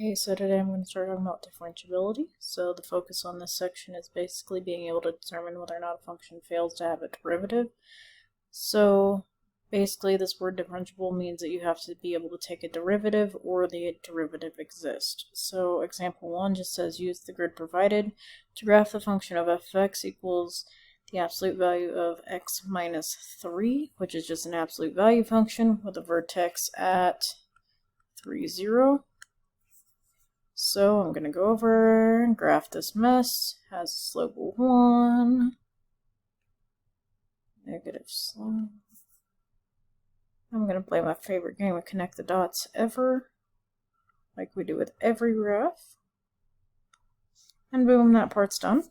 Okay, so today I'm going to start talking about differentiability. So the focus on this section is basically being able to determine whether or not a function fails to have a derivative. So basically this word differentiable means that you have to be able to take a derivative or the derivative exist. So example 1 just says use the grid provided to graph the function of f of x equals the absolute value of x minus 3, which is just an absolute value function with a vertex at 3, 0. So I'm going to go over and graph this mess. Has a slope of 1, negative slope. I'm going to play my favorite game of connect the dots ever, like we do with every graph. And boom, that part's done.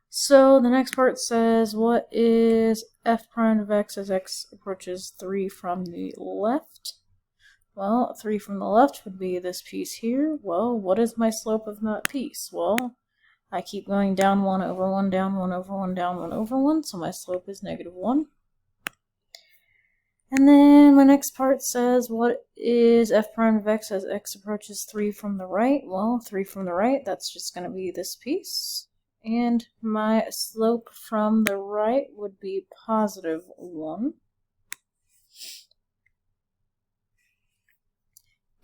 So the next part says, what is f prime of x as x approaches 3 from the left? Well, 3 from the left would be this piece here. Well, what is my slope of that piece? Well, I keep going down 1 over 1, down 1 over 1, down 1 over 1, so my slope is negative 1. And then my next part says, what is f prime of x as x approaches 3 from the right? Well, 3 from the right, that's just going to be this piece. And my slope from the right would be positive 1.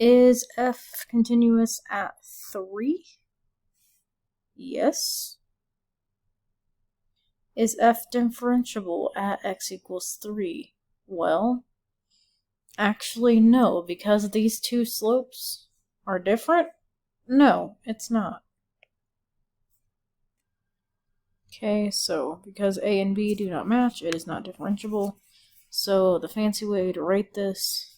Is f continuous at 3? Yes. Is f differentiable at x equals 3? Well, actually no, because these two slopes are different. No, it's not. Okay, so because a and b do not match, it is not differentiable. So the fancy way to write this,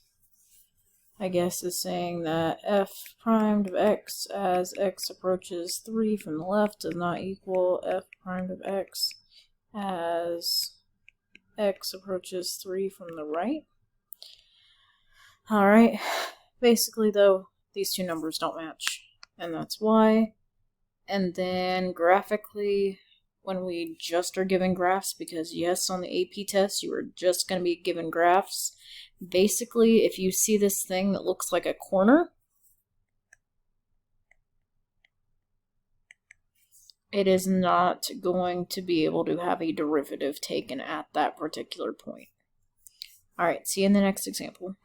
I guess, is saying that f primed of x as x approaches 3 from the left does not equal f primed of x as x approaches 3 from the right. Alright, basically though, these two numbers don't match, and that's why. And then graphically, when we just are given graphs, because yes, on the AP test you are just going to be given graphs. Basically, if you see this thing that looks like a corner, it is not going to be able to have a derivative taken at that particular point. Alright, see you in the next example.